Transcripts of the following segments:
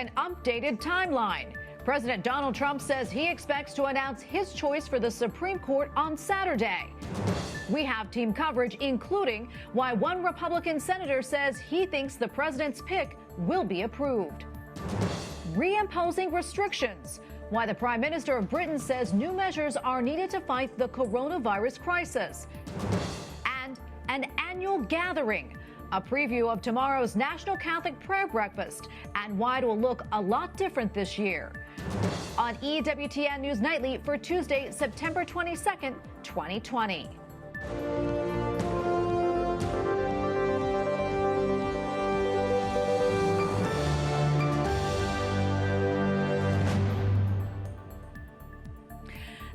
an updated timeline. President Donald Trump says he expects to announce his choice for the Supreme Court on Saturday. We have team coverage, including why one Republican senator says he thinks the president's pick will be approved. Reimposing restrictions, why the Prime Minister of Britain says new measures are needed to fight the coronavirus crisis. And an annual gathering, a preview of tomorrow's National Catholic Prayer Breakfast and why it will look a lot different this year. On EWTN News Nightly for Tuesday, September 22nd, 2020.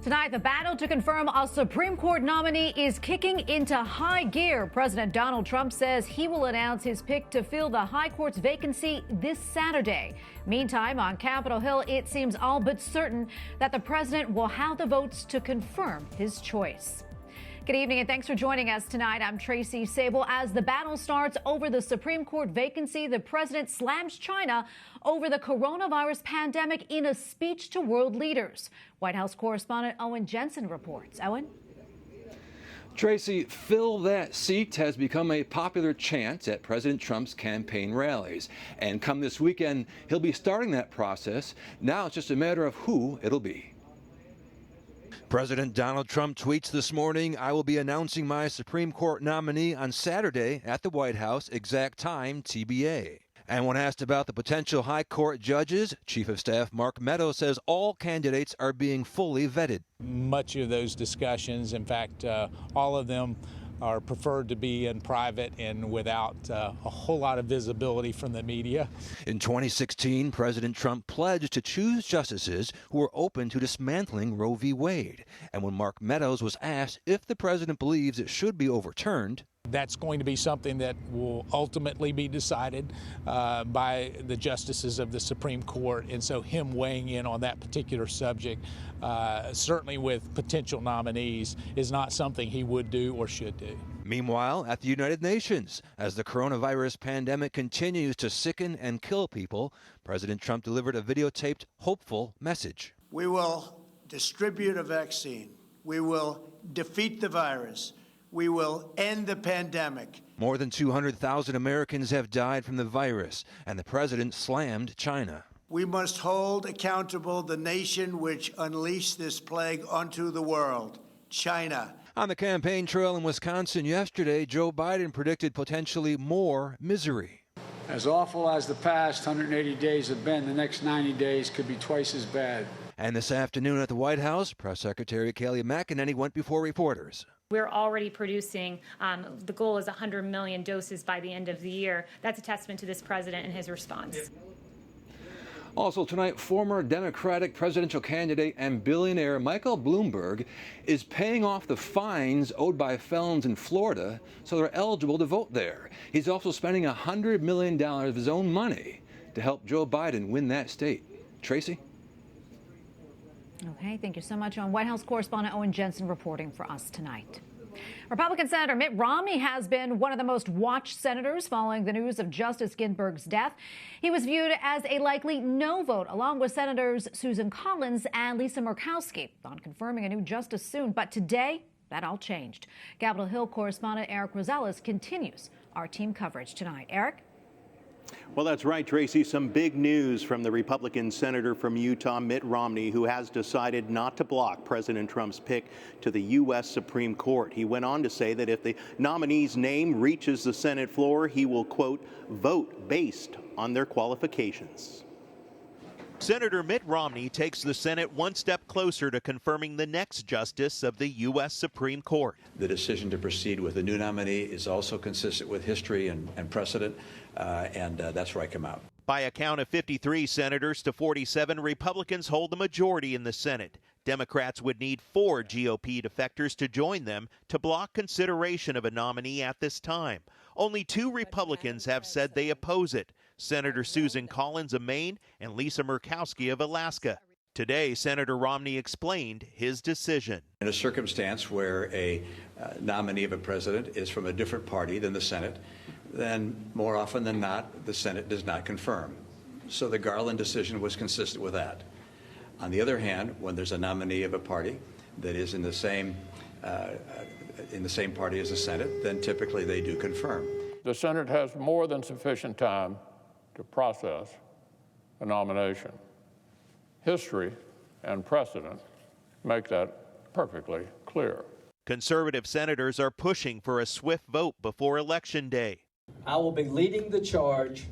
Tonight, the battle to confirm a Supreme Court nominee is kicking into high gear. President Donald Trump says he will announce his pick to fill the High Court's vacancy this Saturday. Meantime, on Capitol Hill, it seems all but certain that the president will have the votes to confirm his choice. Good evening and thanks for joining us tonight. I'm Tracy Sable. As the battle starts over the Supreme Court vacancy, the president slams China over the coronavirus pandemic in a speech to world leaders. White House correspondent Owen Jensen reports. Owen? Tracy, fill that seat has become a popular chant at President Trump's campaign rallies. And come this weekend, he'll be starting that process. Now it's just a matter of who it'll be. President Donald Trump tweets this morning, "I will be announcing my Supreme Court nominee on Saturday at the White House, exact time TBA." And when asked about the potential high court judges, Chief of Staff Mark Meadows says all candidates are being fully vetted. Much of those discussions, in fact, all of them are preferred to be in private and without a whole lot of visibility from the media. In 2016, President Trump pledged to choose justices who were open to dismantling Roe v. Wade. And when Mark Meadows was asked if the president believes it should be overturned, that's going to be something that will ultimately be decided by the justices of the Supreme Court. And so him weighing in on that particular subject, certainly with potential nominees, is not something he would do or should do. Meanwhile, at the United Nations, as the coronavirus pandemic continues to sicken and kill people, President Trump delivered a videotaped, hopeful message. We will distribute a vaccine. We will defeat the virus. We will end the pandemic. More than 200,000 Americans have died from the virus, and the president slammed China. We must hold accountable the nation which unleashed this plague onto the world, China. On the campaign trail in Wisconsin yesterday, Joe Biden predicted potentially more misery. As awful as the past 180 days have been, the next 90 days could be twice as bad. And this afternoon at the White House, Press Secretary Kayleigh McEnany went before reporters. We're already producing, the goal is 100 million doses by the end of the year. That's a testament to this president and his response. Also tonight, former Democratic presidential candidate and billionaire Michael Bloomberg is paying off the fines owed by felons in Florida so they're eligible to vote there. He's also spending $100 million of his own money to help Joe Biden win that state. Tracy? Okay, thank you so much. On White House correspondent Owen Jensen reporting for us tonight. Republican Senator Mitt Romney has been one of the most watched senators following the news of Justice Ginsburg's death. He was viewed as a likely no vote, along with Senators Susan Collins and Lisa Murkowski, on confirming a new justice soon. But today, that all changed. Capitol Hill correspondent Eric Rosales continues our team coverage tonight. Eric? Well, that's right, Tracy. Some big news from the Republican senator from Utah, Mitt Romney, who has decided not to block President Trump's pick to the U.S. Supreme Court. He went on to say that if the nominee's name reaches the Senate floor, he will, quote, vote based on their qualifications. Senator Mitt Romney takes the Senate one step closer to confirming the next justice of the U.S. Supreme Court. The decision to proceed with a new nominee is also consistent with history and precedent, and that's where I come out. By a count of 53 senators to 47, Republicans hold the majority in the Senate. Democrats would need 4 GOP defectors to join them to block consideration of a nominee at this time. Only 2 Republicans have said they oppose it, Senator Susan Collins of Maine and Lisa Murkowski of Alaska. Today, Senator Romney explained his decision. In a circumstance where a nominee of a president is from a different party than the Senate, then more often than not, the Senate does not confirm. So the Garland decision was consistent with that. On the other hand, when there's a nominee of a party that is in the same party as the Senate, then typically they do confirm. The Senate has more than sufficient time to process a nomination. History and precedent make that perfectly clear. Conservative senators are pushing for a swift vote before Election Day. I will be leading the charge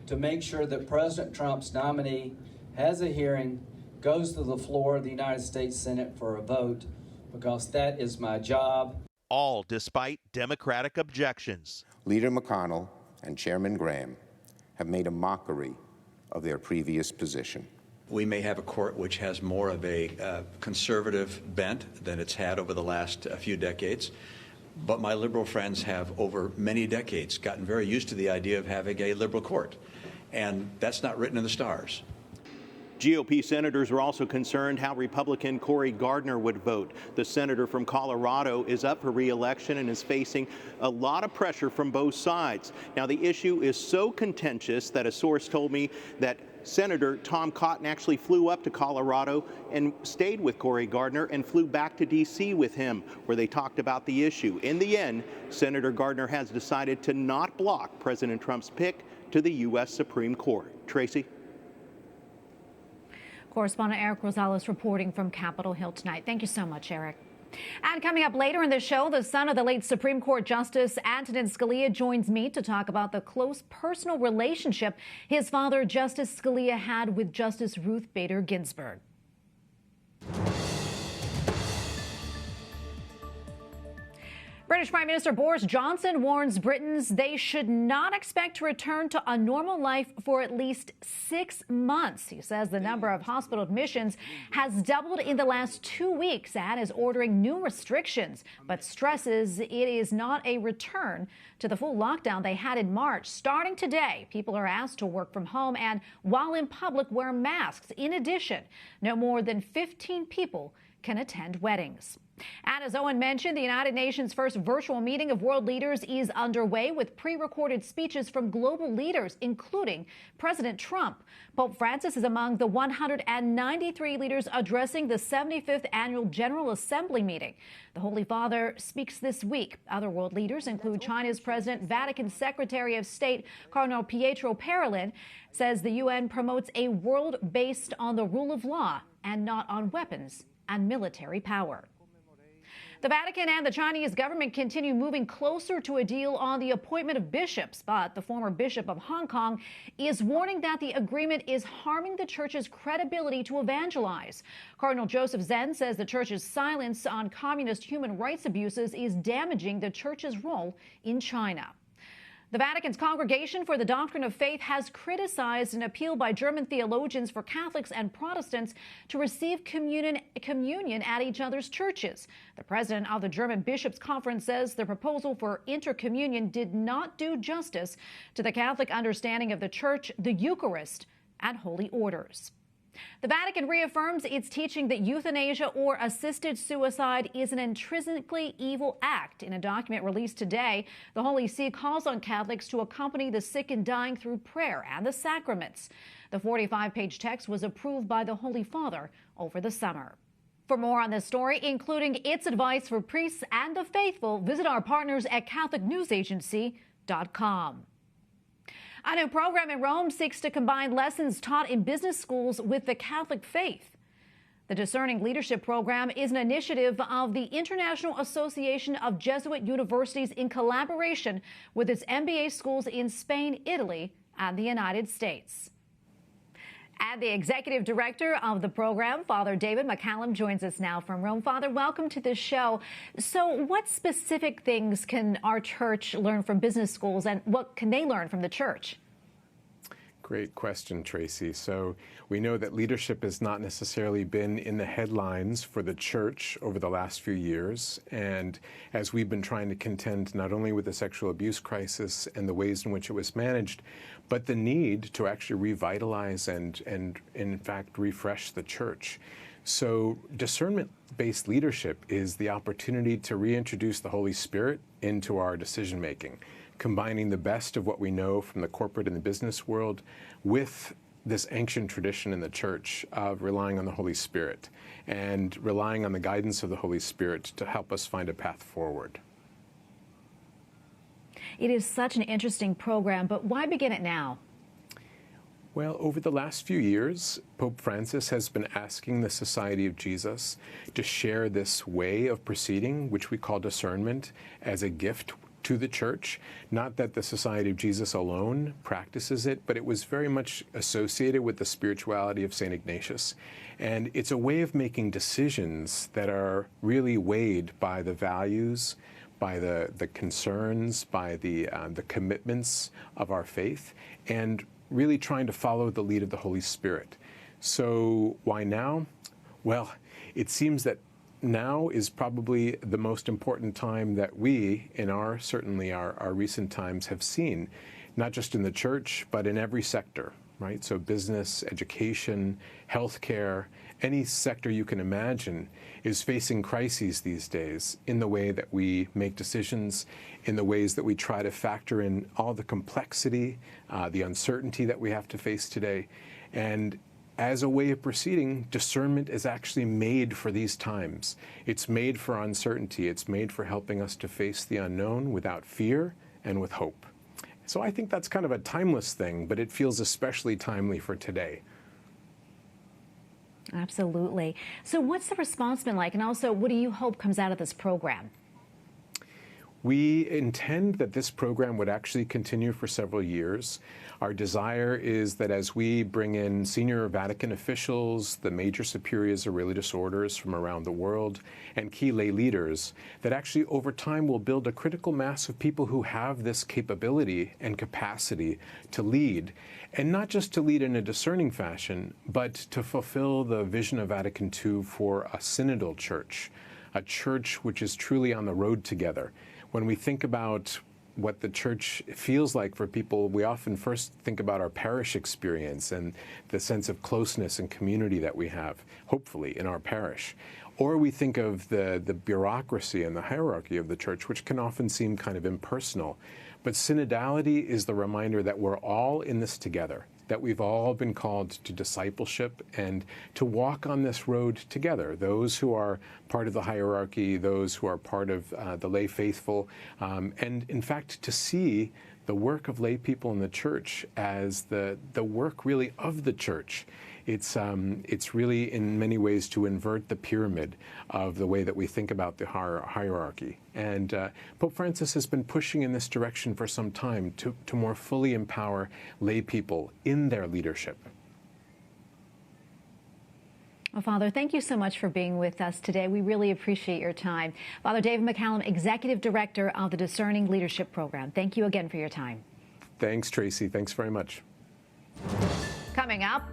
to make sure that President Trump's nominee has a hearing, goes to the floor of the United States Senate for a vote, because that is my job. All despite Democratic objections. Leader McConnell and Chairman Graham have made a mockery of their previous position. We may have a court which has more of a conservative bent than it's had over the last few decades. But my liberal friends have, over many decades, gotten very used to the idea of having a liberal court. And that's not written in the stars. GOP senators are also concerned how Republican Cory Gardner would vote. The senator from Colorado is up for re-election and is facing a lot of pressure from both sides. Now, the issue is so contentious that a source told me that Senator Tom Cotton actually flew up to Colorado and stayed with Cory Gardner and flew back to D.C. with him, where they talked about the issue. In the end, Senator Gardner has decided to not block President Trump's pick to the U.S. Supreme Court. Tracy? Correspondent Eric Rosales reporting from Capitol Hill tonight. Thank you so much, Eric. And coming up later in the show, the son of the late Supreme Court Justice Antonin Scalia joins me to talk about the close personal relationship his father, Justice Scalia, had with Justice Ruth Bader Ginsburg. British Prime Minister Boris Johnson warns Britons they should not expect to return to a normal life for at least 6 months. He says the number of hospital admissions has doubled in the last 2 weeks and is ordering new restrictions, but stresses it is not a return to the full lockdown they had in March. Starting today, people are asked to work from home and, while in public, wear masks. In addition, no more than 15 people can attend weddings. And as Owen mentioned, the United Nations' first virtual meeting of world leaders is underway with pre-recorded speeches from global leaders, including President Trump. Pope Francis is among the 193 leaders addressing the 75th Annual General Assembly meeting. The Holy Father speaks this week. Other world leaders include China's President, Vatican Secretary of State Cardinal Pietro Parolin, says the UN promotes a world based on the rule of law and not on weapons and military power. The Vatican and the Chinese government continue moving closer to a deal on the appointment of bishops, but the former bishop of Hong Kong is warning that the agreement is harming the church's credibility to evangelize. Cardinal Joseph Zen says the church's silence on communist human rights abuses is damaging the church's role in China. The Vatican's Congregation for the Doctrine of Faith has criticized an appeal by German theologians for Catholics and Protestants to receive communion at each other's churches. The president of the German Bishops' Conference says the proposal for intercommunion did not do justice to the Catholic understanding of the Church, the Eucharist, and holy orders. The Vatican reaffirms its teaching that euthanasia or assisted suicide is an intrinsically evil act. In a document released today, the Holy See calls on Catholics to accompany the sick and dying through prayer and the sacraments. The 45-page text was approved by the Holy Father over the summer. For more on this story, including its advice for priests and the faithful, visit our partners at CatholicNewsAgency.com. A new program in Rome seeks to combine lessons taught in business schools with the Catholic faith. The Discerning Leadership Program is an initiative of the International Association of Jesuit Universities in collaboration with its MBA schools in Spain, Italy, and the United States. And the executive director of the program, Father David McCallum, joins us now from Rome. Father, welcome to the show. So what specific things can our church learn from business schools, and what can they learn from the church? Great question, Tracy. So we know that leadership has not necessarily been in the headlines for the church over the last few years. And as we've been trying to contend not only with the sexual abuse crisis and the ways in which it was managed, but the need to actually revitalize and in fact, refresh the church. So discernment-based leadership is the opportunity to reintroduce the Holy Spirit into our decision-making, combining the best of what we know from the corporate and the business world with this ancient tradition in the church of relying on the Holy Spirit and relying on the guidance of the Holy Spirit to help us find a path forward. It is such an interesting program, but why begin it now? Well, over the last few years, Pope Francis has been asking the Society of Jesus to share this way of proceeding, which we call discernment, as a gift to the church. Not that the Society of Jesus alone practices it, but it was very much associated with the spirituality of St. Ignatius. And it's a way of making decisions that are really weighed by the values, by the concerns, by the commitments of our faith, and really trying to follow the lead of the Holy Spirit. So why now? Well, it seems that now is probably the most important time that we, in certainly our recent times, have seen, not just in the church, but in every sector, right? So business, education, healthcare, any sector you can imagine is facing crises these days in the way that we make decisions, in the ways that we try to factor in all the complexity, the uncertainty that we have to face today. And as a way of proceeding, discernment is actually made for these times. It's made for uncertainty. It's made for helping us to face the unknown without fear and with hope. So I think that's kind of a timeless thing, but it feels especially timely for today. Absolutely. So what's the response been like? And also, what do you hope comes out of this program? We intend that this program would actually continue for several years. Our desire is that as we bring in senior Vatican officials, the major superiors of religious orders from around the world, and key lay leaders, that actually over time we'll build a critical mass of people who have this capability and capacity to lead, and not just to lead in a discerning fashion, but to fulfill the vision of Vatican II for a synodal church, a church which is truly on the road together. When we think about what the church feels like for people, we often first think about our parish experience and the sense of closeness and community that we have, hopefully, in our parish. Or we think of the bureaucracy and the hierarchy of the church, which can often seem kind of impersonal. But synodality is the reminder that we're all in this together, that we've all been called to discipleship and to walk on this road together. Those who are part of the hierarchy, those who are part of the lay faithful, and in fact to see the work of lay people in the church as the work really of the church. It's really in many ways to invert the pyramid of the way that we think about the hierarchy. And Pope Francis has been pushing in this direction for some time to more fully empower lay people in their leadership. Well, Father, thank you so much for being with us today. We really appreciate your time. Father David McCallum, Executive Director of the Discerning Leadership Program. Thank you again for your time. Thanks, Tracy. Thanks very much. Coming up,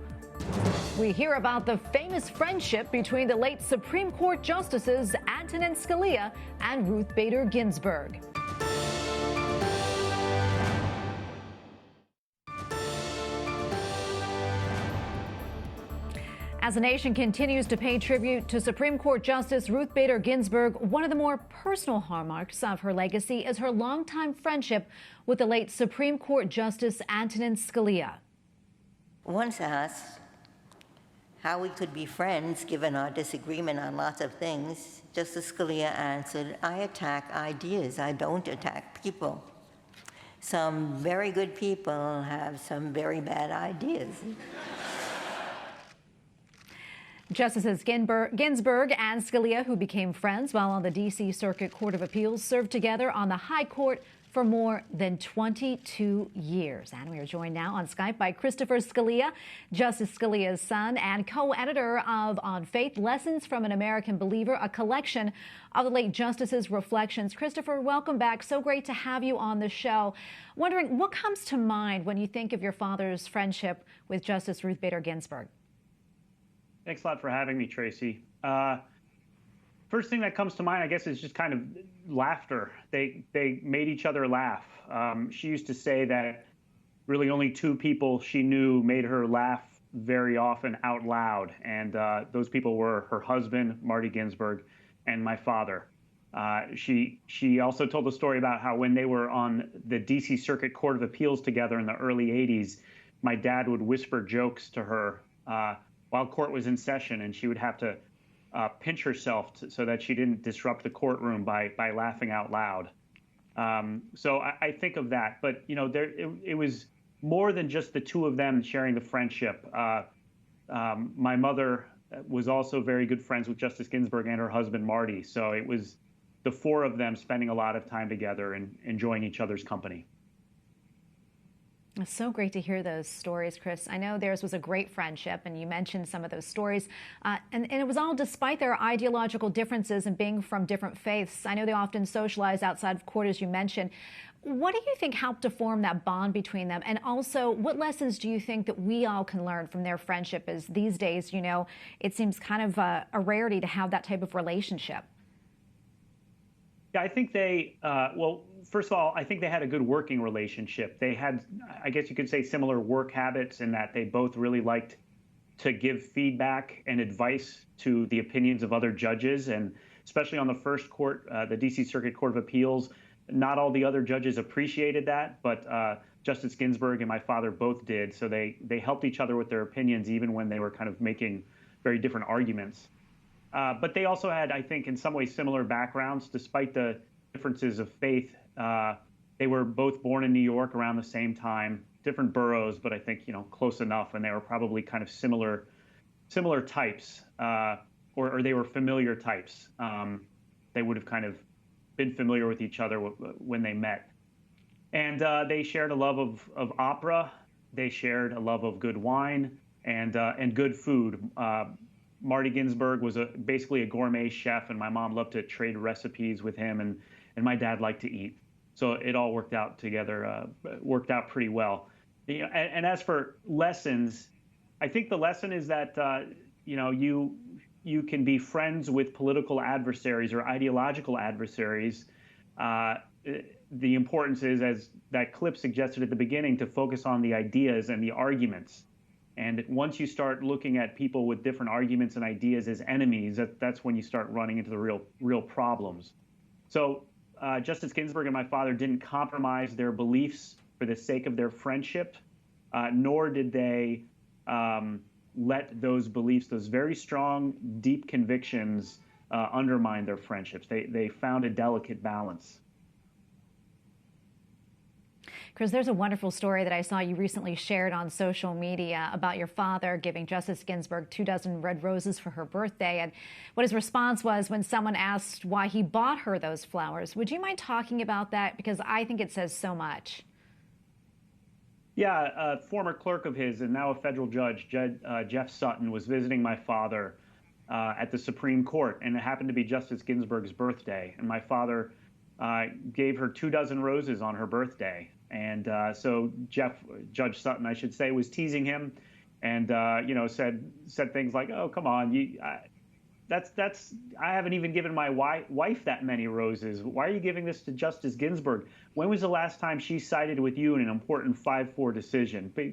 we hear about the famous friendship between the late Supreme Court Justices Antonin Scalia and Ruth Bader Ginsburg. As the nation continues to pay tribute to Supreme Court Justice Ruth Bader Ginsburg, one of the more personal hallmarks of her legacy is her longtime friendship with the late Supreme Court Justice Antonin Scalia. Once asked how we could be friends given our disagreement on lots of things, Justice Scalia answered, "I attack ideas, I don't attack people. Some very good people have some very bad ideas." Justices Ginsburg and Scalia, who became friends while on the D.C. Circuit Court of Appeals, served together on the High Court for more than 22 years. And we are joined now on Skype by Christopher Scalia, Justice Scalia's son and co-editor of On Faith, Lessons from an American Believer, a collection of the late Justice's reflections. Christopher, welcome back. So great to have you on the show. Wondering, what comes to mind when you think of your father's friendship with Justice Ruth Bader Ginsburg? Thanks a lot for having me, Tracy. First thing that comes to mind, I guess, is just kind of laughter. They made each other laugh. She used to say that really only two people she knew made her laugh very often out loud, and those people were her husband, Marty Ginsburg, and my father. She also told a story about how when they were on the D.C. Circuit Court of Appeals together in the early 80s, my dad would whisper jokes to her while court was in session, and she would have to pinch herself so that she didn't disrupt the courtroom by laughing out loud. So I think of that, but it was more than just the two of them sharing the friendship. My mother was also very good friends with Justice Ginsburg and her husband, Marty. So it was the four of them spending a lot of time together and enjoying each other's company. It's so great to hear those stories, Chris. I know theirs was a great friendship, and you mentioned some of those stories. And it was all despite their ideological differences and being from different faiths. I know they often socialize outside of court, as you mentioned. What do you think helped to form that bond between them? And also, what lessons do you think that we all can learn from their friendship, as these days, it seems kind of a rarity to have that type of relationship? Yeah, I think first of all, I think they had a good working relationship. They had, I guess you could say, similar work habits in that they both really liked to give feedback and advice to the opinions of other judges. And especially on the first court, the D.C. Circuit Court of Appeals, not all the other judges appreciated that, but Justice Ginsburg and my father both did. So they helped each other with their opinions, even when they were kind of making very different arguments. But they also had, I think, in some ways similar backgrounds, despite the differences of faith. They were both born in New York around the same time, different boroughs, but I think, close enough. And they were probably kind of similar types, or they were familiar types. They would have kind of been familiar with each other when they met. And they shared a love of opera. They shared a love of good wine and good food. Marty Ginsburg was basically a gourmet chef, and my mom loved to trade recipes with him, and my dad liked to eat. So it all worked out together, worked out pretty well. And as for lessons, I think the lesson is that you can be friends with political adversaries or ideological adversaries. The importance is, as that clip suggested at the beginning, to focus on the ideas and the arguments. And once you start looking at people with different arguments and ideas as enemies, that's when you start running into the real problems. So Justice Ginsburg and my father didn't compromise their beliefs for the sake of their friendship, nor did they let those beliefs, those very strong, deep convictions, undermine their friendships. They found a delicate balance. Chris, there's a wonderful story that I saw you recently shared on social media about your father giving Justice Ginsburg 24 red roses for her birthday, and what his response was when someone asked why he bought her those flowers. Would you mind talking about that? Because I think it says so much. Yeah, a former clerk of his and now a federal judge, Jeff Sutton, was visiting my father at the Supreme Court, and it happened to be Justice Ginsburg's birthday. And my father gave her 24 roses on her birthday. And so Judge Sutton, I should say, was teasing him, and said things like, "Oh, come on, I haven't even given my wife that many roses. Why are you giving this to Justice Ginsburg? When was the last time she sided with you in an important 5-4 decision?" But,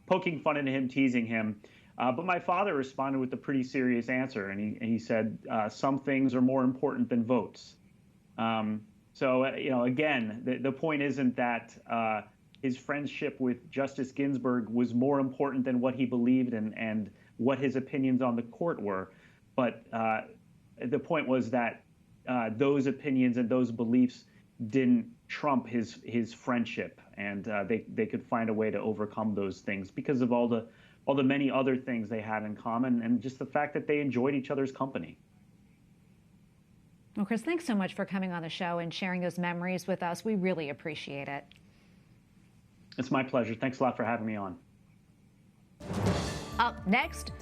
poking fun at him, teasing him. But my father responded with a pretty serious answer, and he said, "Some things are more important than votes." So, again, the point isn't that his friendship with Justice Ginsburg was more important than what he believed and what his opinions on the court were. But the point was that those opinions and those beliefs didn't trump his friendship, and they could find a way to overcome those things because of all the many other things they had in common, and just the fact that they enjoyed each other's company. Well, Chris, thanks so much for coming on the show and sharing those memories with us. We really appreciate it. It's my pleasure. Thanks a lot for having me on. Up next,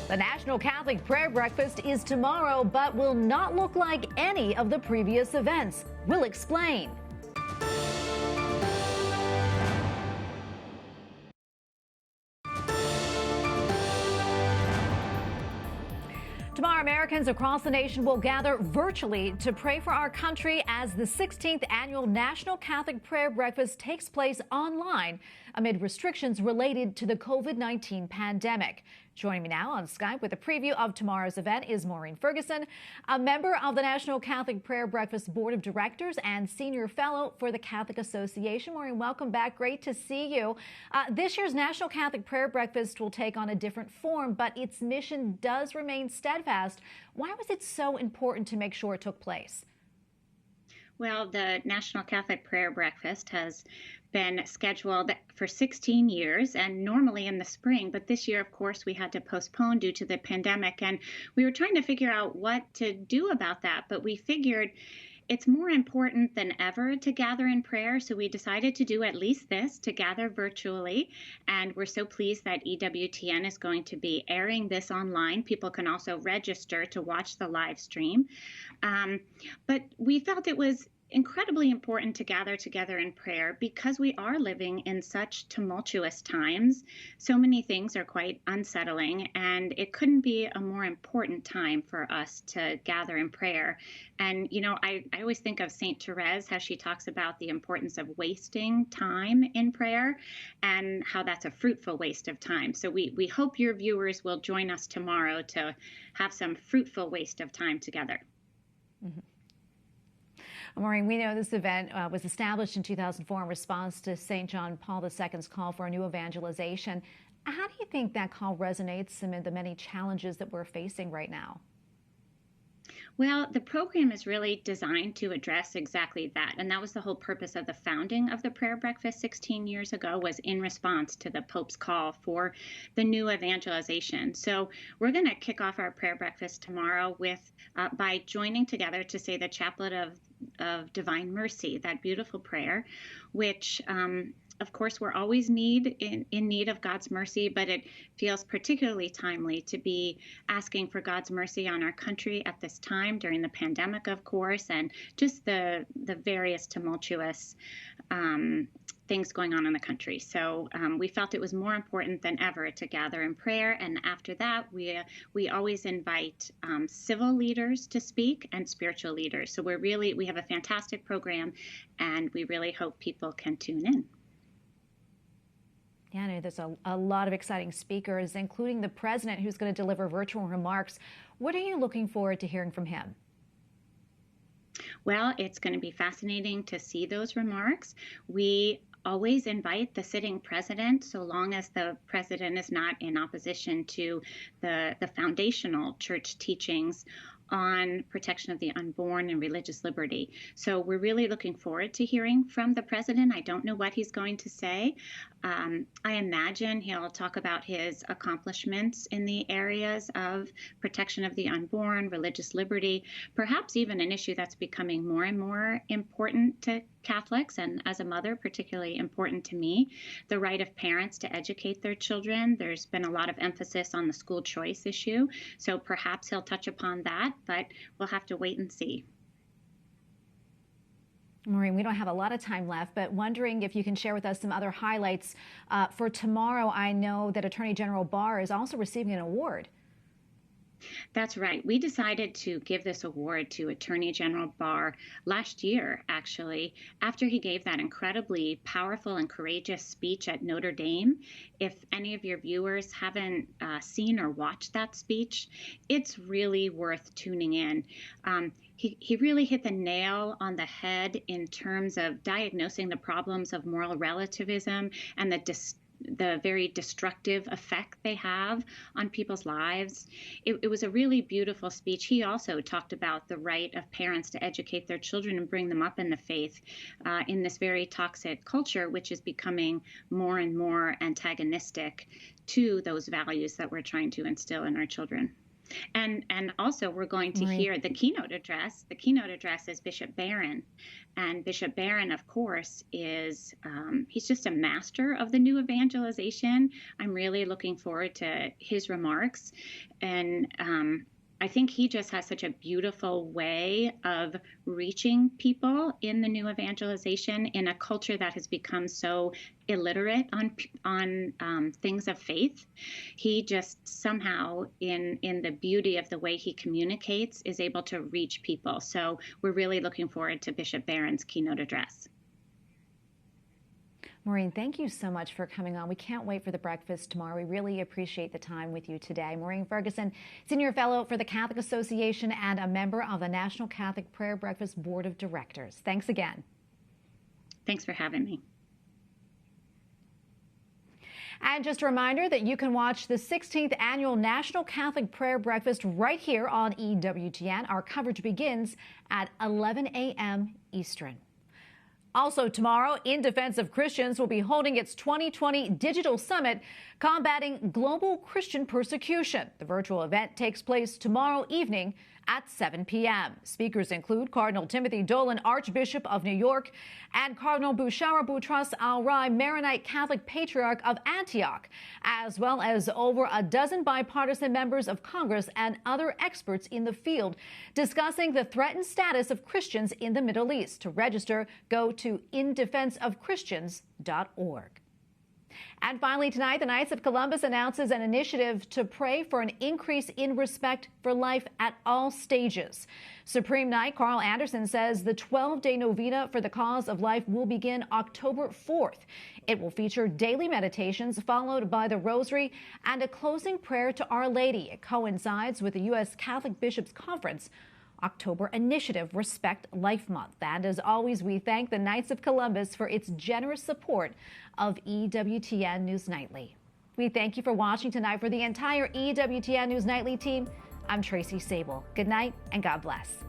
the National Catholic Prayer Breakfast is tomorrow, but will not look like any of the previous events. We'll explain. Tomorrow, Americans across the nation will gather virtually to pray for our country as the 16th annual National Catholic Prayer Breakfast takes place online amid restrictions related to the COVID-19 pandemic. Joining me now on Skype with a preview of tomorrow's event is Maureen Ferguson, a member of the National Catholic Prayer Breakfast Board of Directors and Senior Fellow for the Catholic Association. Maureen, welcome back. Great to see you. This year's National Catholic Prayer Breakfast will take on a different form, but its mission does remain steadfast. Why was it so important to make sure it took place? Well, the National Catholic Prayer Breakfast has been scheduled for 16 years and normally in the spring, but this year, of course, we had to postpone due to the pandemic, and we were trying to figure out what to do about that, but we figured it's more important than ever to gather in prayer, so we decided to do at least this, to gather virtually, and we're so pleased that EWTN is going to be airing this online. People can also register to watch the live stream, but we felt it was incredibly important to gather together in prayer because we are living in such tumultuous times. So many things are quite unsettling, and it couldn't be a more important time for us to gather in prayer. And, you know, I always think of St. Therese, how she talks about the importance of wasting time in prayer and how that's a fruitful waste of time. So we hope your viewers will join us tomorrow to have some fruitful waste of time together. Mm-hmm. Maureen, we know this event was established in 2004 in response to St. John Paul II's call for a new evangelization. How do you think that call resonates amid the many challenges that we're facing right now? Well, the program is really designed to address exactly that. And that was the whole purpose of the founding of the prayer breakfast 16 years ago, was in response to the Pope's call for the new evangelization. So we're going to kick off our prayer breakfast tomorrow with by joining together to say the Chaplet of Divine Mercy, that beautiful prayer, which of course, we're always in need of God's mercy, but it feels particularly timely to be asking for God's mercy on our country at this time during the pandemic, of course, and just the various tumultuous things going on in the country. So we felt it was more important than ever to gather in prayer. And after that, we always invite civil leaders to speak and spiritual leaders. So we have a fantastic program, and we really hope people can tune in. Yeah, I know there's a lot of exciting speakers, including the president, who's going to deliver virtual remarks. What are you looking forward to hearing from him? Well, it's going to be fascinating to see those remarks. We always invite the sitting president, so long as the president is not in opposition to the foundational church teachings on protection of the unborn and religious liberty. So we're really looking forward to hearing from the president. I don't know what he's going to say. I imagine he'll talk about his accomplishments in the areas of protection of the unborn, religious liberty, perhaps even an issue that's becoming more and more important to Catholics, and as a mother, particularly important to me, the right of parents to educate their children. There's been a lot of emphasis on the school choice issue, so perhaps he'll touch upon that, but we'll have to wait and see. Maureen, we don't have a lot of time left, but wondering if you can share with us some other highlights for tomorrow. I know that Attorney General Barr is also receiving an award. That's right. We decided to give this award to Attorney General Barr last year, actually, after he gave that incredibly powerful and courageous speech at Notre Dame. If any of your viewers haven't seen or watched that speech, it's really worth tuning in. He really hit the nail on the head in terms of diagnosing the problems of moral relativism and the very destructive effect they have on people's lives. It was a really beautiful speech. He also talked about the right of parents to educate their children and bring them up in the faith in this very toxic culture, which is becoming more and more antagonistic to those values that we're trying to instill in our children. And also we're going to hear the keynote address. The keynote address is Bishop Barron. And Bishop Barron, of course, is he's just a master of the new evangelization. I'm really looking forward to his remarks. And I think he just has such a beautiful way of reaching people in the new evangelization in a culture that has become so illiterate on things of faith. He just somehow, in the beauty of the way he communicates, is able to reach people. So we're really looking forward to Bishop Barron's keynote address. Maureen, thank you so much for coming on. We can't wait for the breakfast tomorrow. We really appreciate the time with you today. Maureen Ferguson, Senior Fellow for the Catholic Association and a member of the National Catholic Prayer Breakfast Board of Directors. Thanks again. Thanks for having me. And just a reminder that you can watch the 16th Annual National Catholic Prayer Breakfast right here on EWTN. Our coverage begins at 11 a.m. Eastern. Also tomorrow, In Defense of Christians will be holding its 2020 Digital Summit, combating global Christian persecution. The virtual event takes place tomorrow evening at 7 p.m. Speakers include Cardinal Timothy Dolan, Archbishop of New York, and Cardinal Bouchara Boutros Al-Rai, Maronite Catholic Patriarch of Antioch, as well as over a dozen bipartisan members of Congress and other experts in the field discussing the threatened status of Christians in the Middle East. To register, go to indefenseofchristians.org. And finally tonight, the Knights of Columbus announces an initiative to pray for an increase in respect for life at all stages. Supreme Knight Carl Anderson says the 12-day novena for the cause of life will begin October 4th. It will feature daily meditations followed by the Rosary and a closing prayer to Our Lady. It coincides with the U.S. Catholic Bishops' Conference October initiative, Respect Life Month. And as always, we thank the Knights of Columbus for its generous support of EWTN News Nightly. We thank you for watching tonight. For the entire EWTN News Nightly team, I'm Tracy Sable. Good night and God bless.